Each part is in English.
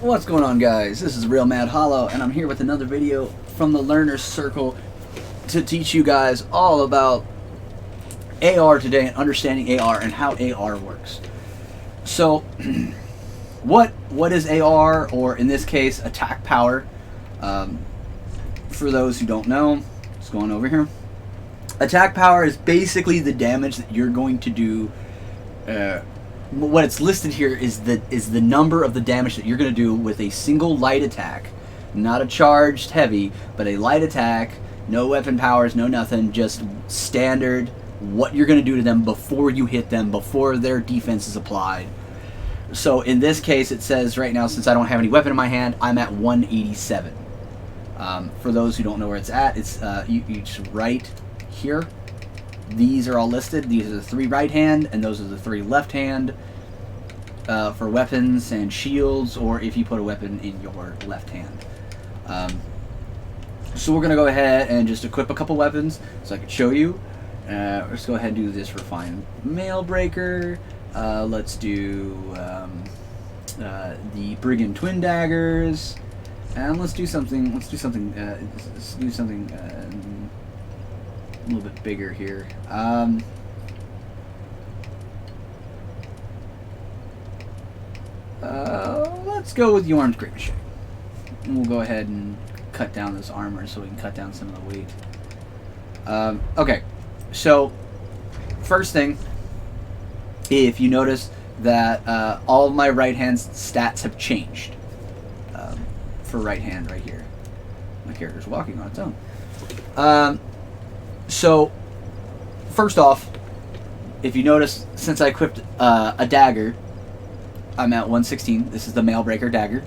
What's going on, guys? This is Real Mad Hollow, and I'm here with another video from the Learner's Circle to teach you guys all about AR today and understanding AR and how AR works. So, what is AR, or in this case, attack power? For those who don't know, just going over here. Attack power is basically the damage that you're going to do. What it's listed here is the number of the damage that you're going to do with a single light attack, not a charged heavy, but a light attack, no weapon powers, no nothing, just standard what you're going to do to them before you hit them, before their defense is applied. So in this case, it says right now, since I don't have any weapon in my hand, I'm at 187. For those who don't know where it's at, it's you just right here. These are all listed. These are the 3 right hand, and those are the 3 left hand for weapons and shields, or if you put a weapon in your left hand. So we're going to go ahead and just equip a couple weapons so I can show you. Let's go ahead and do this for fine. Mailbreaker. Let's do the Brigand Twin Daggers, and let's do something. Let's do something a little bit bigger here. Let's go with Yorn's Great Machete. And we'll go ahead and cut down this armor so we can cut down some of the weight. Okay, so first thing, if you notice that all of my right hand's stats have changed for right hand right here. My character's walking on its own. So, first off, if you notice, since I equipped a dagger, I'm at 116. This is the Mailbreaker dagger.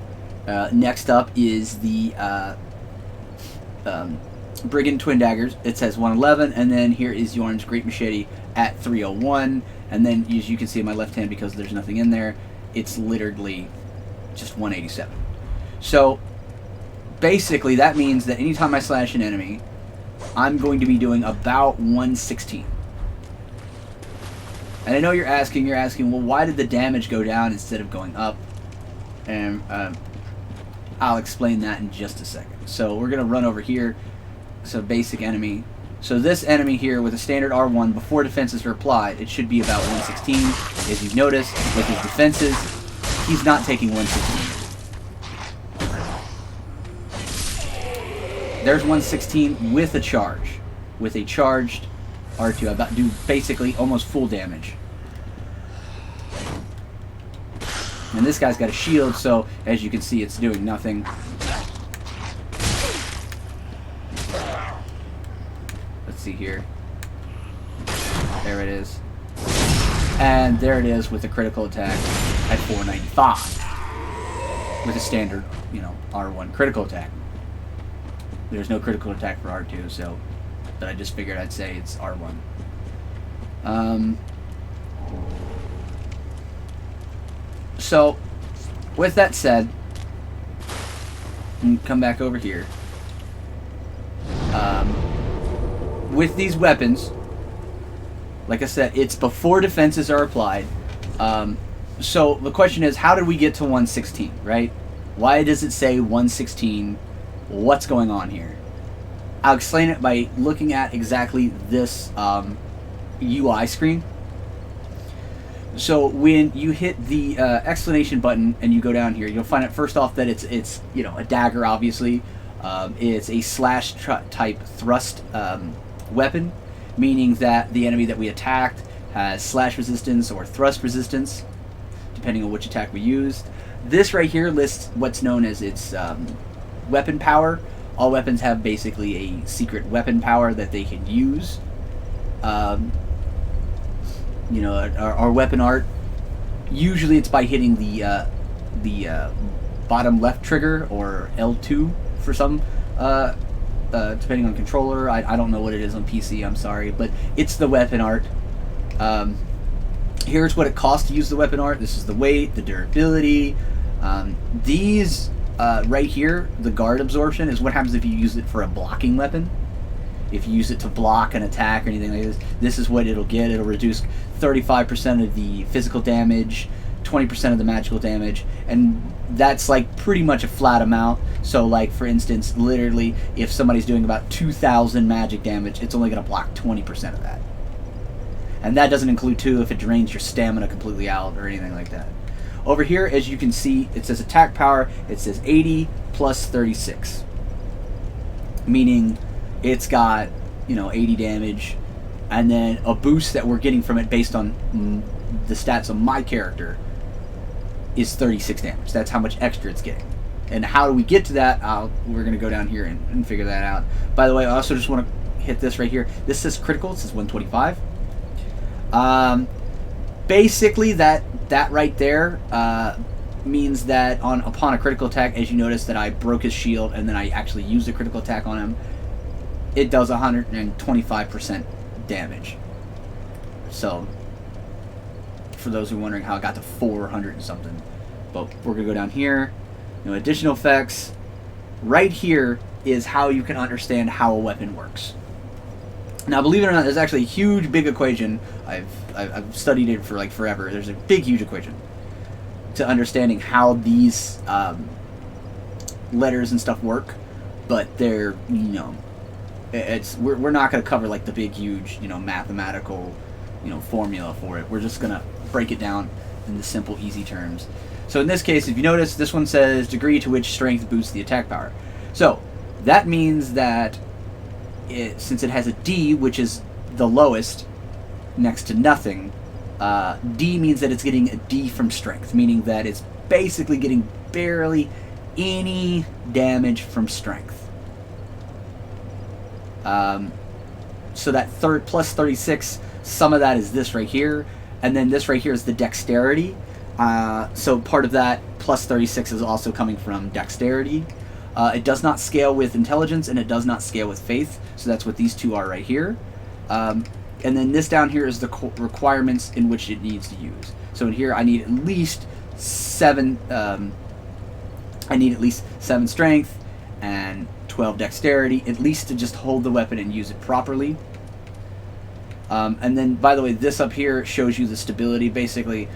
Next up is the Brigand Twin Daggers. It says 111, and then here is Yorn's Great Machete at 301. And then, as you can see in my left hand, because there's nothing in there, it's literally just 187. So, basically, that means that anytime I slash an enemy, I'm going to be doing about 116. And I know you're asking, well, why did the damage go down instead of going up? And I'll explain that in just a second. So we're going to run over here. So basic enemy. So this enemy here with a standard R1, before defenses are applied, it should be about 116. As you've noticed, with his defenses, he's not taking 116. There's 116 with a charge. With a charged R2. I about to do basically almost full damage. And this guy's got a shield, so as you can see, it's doing nothing. Let's see here. There it is. And there it is with a critical attack at 495. With a standard, R1 critical attack. There's no critical attack for R2, so, but I just figured I'd say it's R1. So, with that said, come back over here. With these weapons, like I said, it's before defenses are applied. So the question is, how did we get to 116, right? Why does it say 116? What's going on here? I'll explain it by looking at exactly this UI screen. So when you hit the explanation button and you go down here, you'll find out first off that it's a dagger, obviously. It's a slash type thrust weapon, meaning that the enemy that we attacked has slash resistance or thrust resistance, depending on which attack we used. This right here lists what's known as its weapon power. All weapons have basically a secret weapon power that they can use. Our weapon art, usually it's by hitting the bottom left trigger, or L2 for some, depending on controller. I don't know what it is on PC, I'm sorry, but it's the weapon art. Here's what it costs to use the weapon art. This is the weight, the durability. These right here, the guard absorption, is what happens if you use it for a blocking weapon. If you use it to block an attack or anything like this, this is what it'll get. It'll reduce 35% of the physical damage, 20% of the magical damage, and that's like pretty much a flat amount. So like for instance, literally if somebody's doing about 2,000 magic damage, it's only going to block 20% of that. And that doesn't include too if it drains your stamina completely out or anything like that. Over here, as you can see, it says attack power. It says 80 plus 36, meaning it's got, you know, 80 damage, and then a boost that we're getting from it based on the stats of my character is 36 damage. That's how much extra it's getting. And how do we get to that? We're going to go down here and figure that out. By the way, I also just want to hit this right here. This says critical. It says 125. Basically, that right there means that upon a critical attack, as you notice that I broke his shield and then I actually used a critical attack on him, it does 125% damage. So, for those who are wondering how it got to 400 and something. But we're going to go down here. You know, additional effects. Right here is how you can understand how a weapon works. Now, believe it or not, there's actually a huge, big equation. I've studied it for like forever. There's a big, huge equation to understanding how these letters and stuff work. But they're, you know, we're not going to cover like the big, huge, you know, mathematical, you know, formula for it. We're just going to break it down in the simple, easy terms. So in this case, if you notice, this one says degree to which strength boosts the attack power. So that means that since it has a D, which is the lowest, next to nothing, D means that it's getting a D from strength, meaning that it's basically getting barely any damage from strength. So that plus 36, some of that is this right here, and then this right here is the dexterity. So part of that plus 36 is also coming from dexterity. It does not scale with intelligence, and it does not scale with faith, so that's what these two are right here. And then this down here is the requirements in which it needs to use. So in here I need at least 7 strength and 12 dexterity, at least to just hold the weapon and use it properly. And then, by the way, this up here shows you the stability, basically.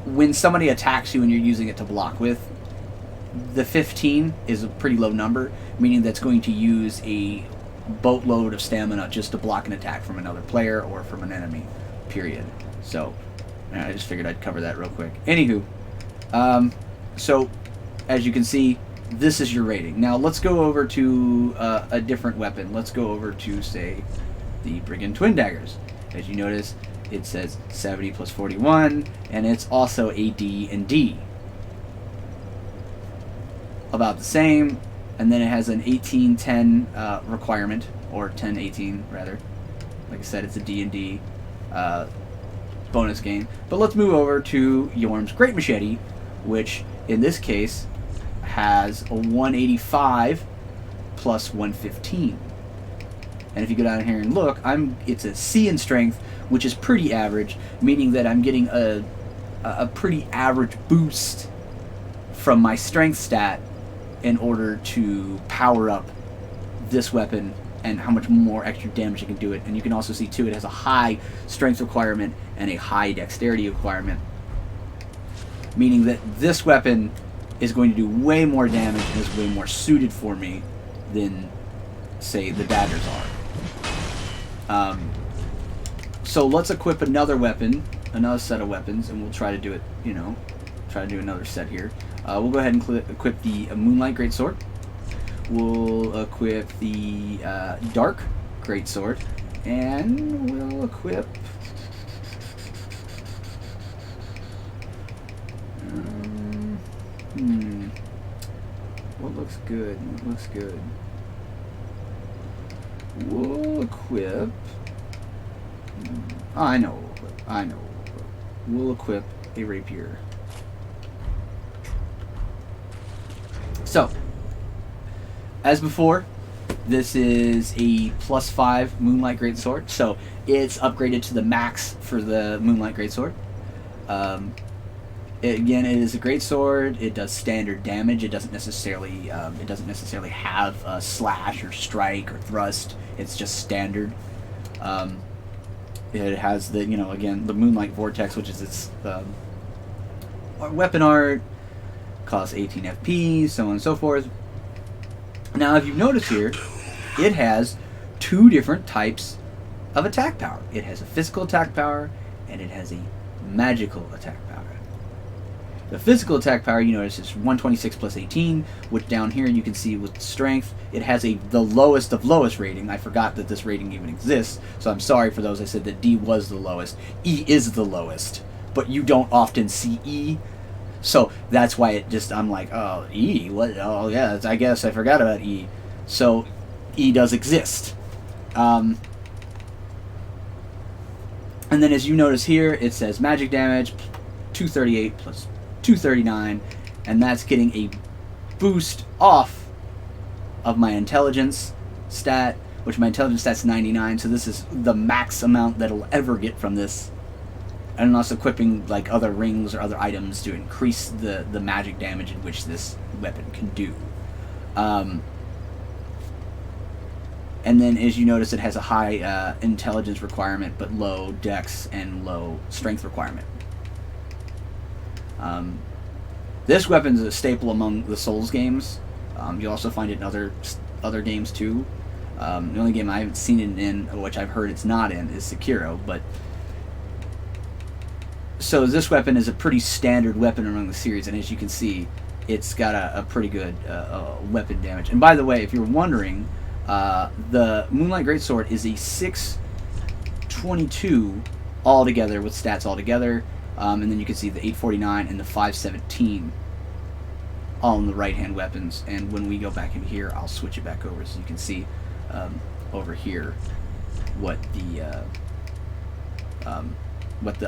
When somebody attacks you and you're using it to block with, the 15 is a pretty low number, meaning that's going to use a boatload of stamina just to block an attack from another player or from an enemy, period. So, I just figured I'd cover that real quick. Anywho, so, as you can see, this is your rating. Now, let's go over to a different weapon. Let's go over to, say, the Brigand Twin Daggers. As you notice, it says 70 plus 41, and it's also a D and D. About the same, and then it has an 1810 requirement, or 1018 rather. Like I said, it's a D and D bonus gain. But let's move over to Yorm's Great Machete, which in this case has a 185 plus 115. And if you go down here and look, it's a C in strength, which is pretty average, meaning that I'm getting a pretty average boost from my strength stat in order to power up this weapon and how much more extra damage it can do it. And you can also see too, it has a high strength requirement and a high dexterity requirement, meaning that this weapon is going to do way more damage and is way more suited for me than, say, the daggers are. So let's equip another weapon, another set of weapons, and we'll try to do it, you know, try to do another set here. We'll go ahead and equip the Moonlight Greatsword. We'll equip the Dark Greatsword, and we'll equip what looks good? What looks good? We'll equip. I know. We'll equip a rapier. So, as before, this is a +5 Moonlight Greatsword, so it's upgraded to the max for the Moonlight Greatsword. Again, it is a greatsword. It does standard damage. It doesn't necessarily have a slash or strike or thrust. It's just standard. It has the, again, the Moonlight Vortex, which is its weapon art, costs 18 FP, so on and so forth. Now, if you notice here, it has two different types of attack power. It has a physical attack power, and it has a magical attack power. The physical attack power, you notice, is 126 plus 18, which down here you can see with strength, it has the lowest of lowest rating. I forgot that this rating even exists, so I'm sorry for those I said that D was the lowest. E is the lowest, but you don't often see E, so that's why I'm like, oh, E, what? Oh, yeah, I guess I forgot about E. So, E does exist. And then as you notice here, it says magic damage, 238 plus 239, and that's getting a boost off of my intelligence stat, which my intelligence stat's 99, so this is the max amount that it'll ever get from this. And unless equipping like other rings or other items to increase the magic damage in which this weapon can do. And then as you notice, it has a high intelligence requirement, but low dex and low strength requirement. This weapon is a staple among the Souls games. You'll also find it in other games too. The only game I haven't seen it in, which I've heard it's not in, is Sekiro. But so this weapon is a pretty standard weapon among the series, and as you can see, it's got a pretty good weapon damage. And by the way, if you're wondering, the Moonlight Greatsword is a 622 altogether with stats altogether. And then you can see the 849 and the 517 all in the right-hand weapons. And when we go back in here, I'll switch it back over so you can see over here what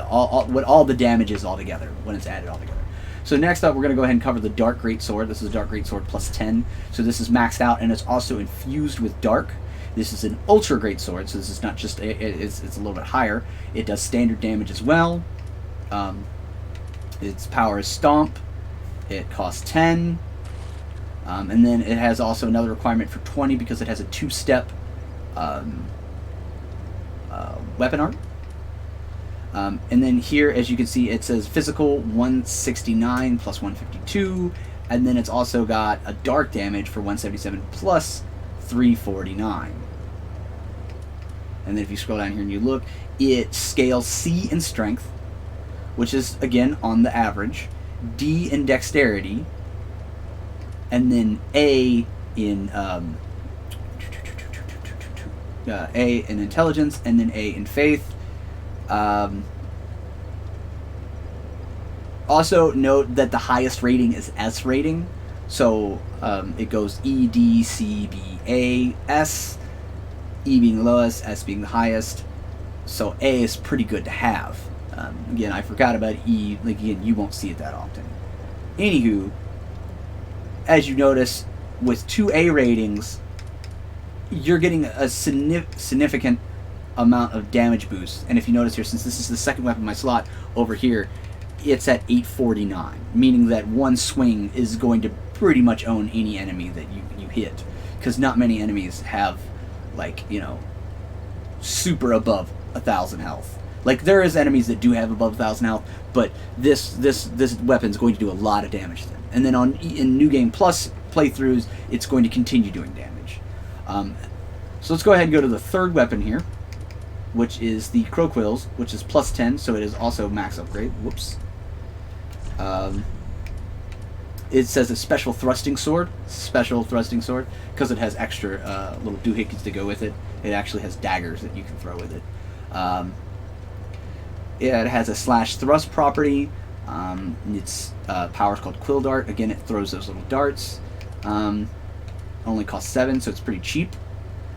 all the damage is altogether when it's added all together. So next up, we're going to go ahead and cover the Dark Greatsword. This is a Dark Greatsword plus 10. So this is maxed out, and it's also infused with Dark. This is an Ultra Greatsword, so this is not just it's a little bit higher. It does standard damage as well. Its power is Stomp. It costs 10. And then it has also another requirement for 20 because it has a 2-step weapon art. And then here, as you can see, it says physical 169 plus 152. And then it's also got a dark damage for 177 plus 349. And then if you scroll down here and you look, it scales C in strength, which is, again, on the average, D in dexterity, and then A in intelligence, and then A in faith. Also note that the highest rating is S rating, so it goes E, D, C, B, A, S, E being the lowest, S being the highest, so A is pretty good to have. Again, I forgot about E. Like, again, you won't see it that often. Anywho, as you notice, with 2 A ratings, you're getting a significant amount of damage boost. And if you notice here, since this is the second weapon in my slot, over here, it's at 849, meaning that one swing is going to pretty much own any enemy that you hit. Because not many enemies have, like, super above 1,000 health. Like, there is enemies that do have above 1,000 health, but this weapon is going to do a lot of damage to them. And then in New Game Plus playthroughs, it's going to continue doing damage. So let's go ahead and go to the third weapon here, which is the Crow Quills, which is plus 10, so it is also max upgrade. Whoops. It says a special thrusting sword, because it has extra little doohickeys to go with it. It actually has daggers that you can throw with it. It has a slash thrust property. Its power is called Quill Dart. Again, it throws those little darts. Only costs 7, so it's pretty cheap.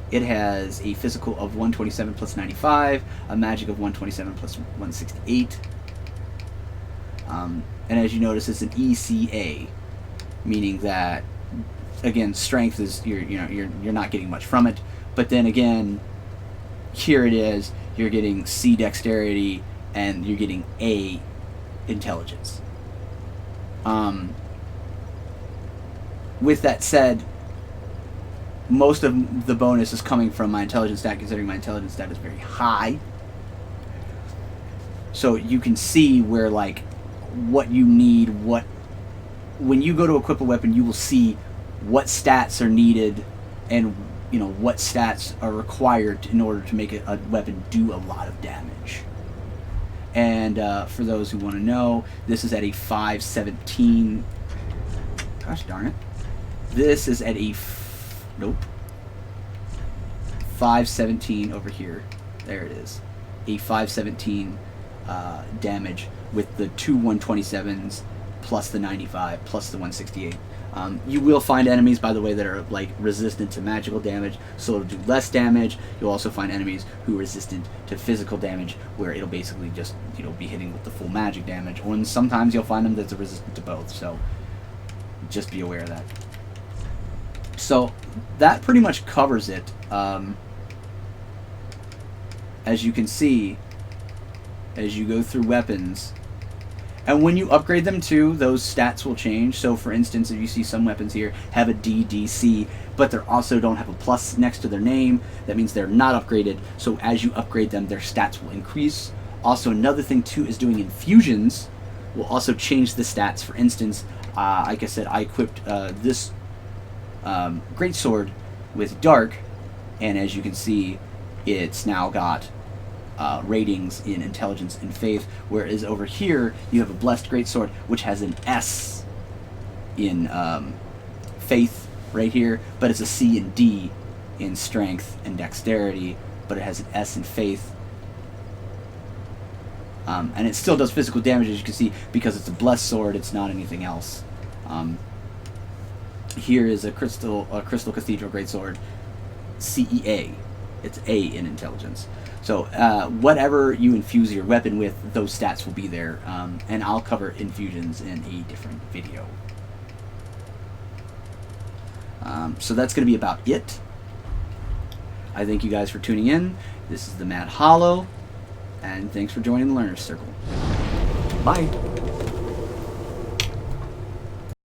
It has a physical of 127 plus 95, a magic of 127 plus 168. And as you notice, it's an ECA, meaning that, again, strength is you're not getting much from it. But then again, here it is. You're getting C dexterity and you're getting A intelligence. With that said, most of the bonus is coming from my intelligence stat, considering my intelligence stat is very high. So you can see where, like, what you need, when you go to equip a weapon, you will see what stats are needed and, you know, what stats are required in order to make a weapon do a lot of damage. And for those who want to know, this is at a 517. Gosh darn it. This is at a 517 over here. There it is. A 517 damage with the two 127s plus the 95 plus the 168. You will find enemies, by the way, that are like resistant to magical damage, so it'll do less damage. You'll also find enemies who are resistant to physical damage, where it'll basically just, you know, be hitting with the full magic damage. Or sometimes you'll find them that's resistant to both. So just be aware of that. So that pretty much covers it. As you can see, as you go through weapons, and when you upgrade them too, those stats will change. So for instance, if you see some weapons here have a DDC, but they also don't have a plus next to their name, that means they're not upgraded. So as you upgrade them, their stats will increase. Also, another thing too is doing infusions will also change the stats. For instance, like I said, I equipped this greatsword with Dark, and as you can see, it's now got ratings in Intelligence and Faith, whereas over here you have a Blessed Greatsword which has an S in Faith right here, but it's a C and D in Strength and Dexterity, but it has an S in Faith. And it still does physical damage, as you can see, because it's a Blessed Sword, it's not anything else. Here is a Crystal Cathedral Greatsword, CEA. It's A in Intelligence. So whatever you infuse your weapon with, those stats will be there, and I'll cover infusions in a different video. So that's going to be about it. I thank you guys for tuning in. This is the Mad Hollow, and thanks for joining the Learner's Circle. Bye.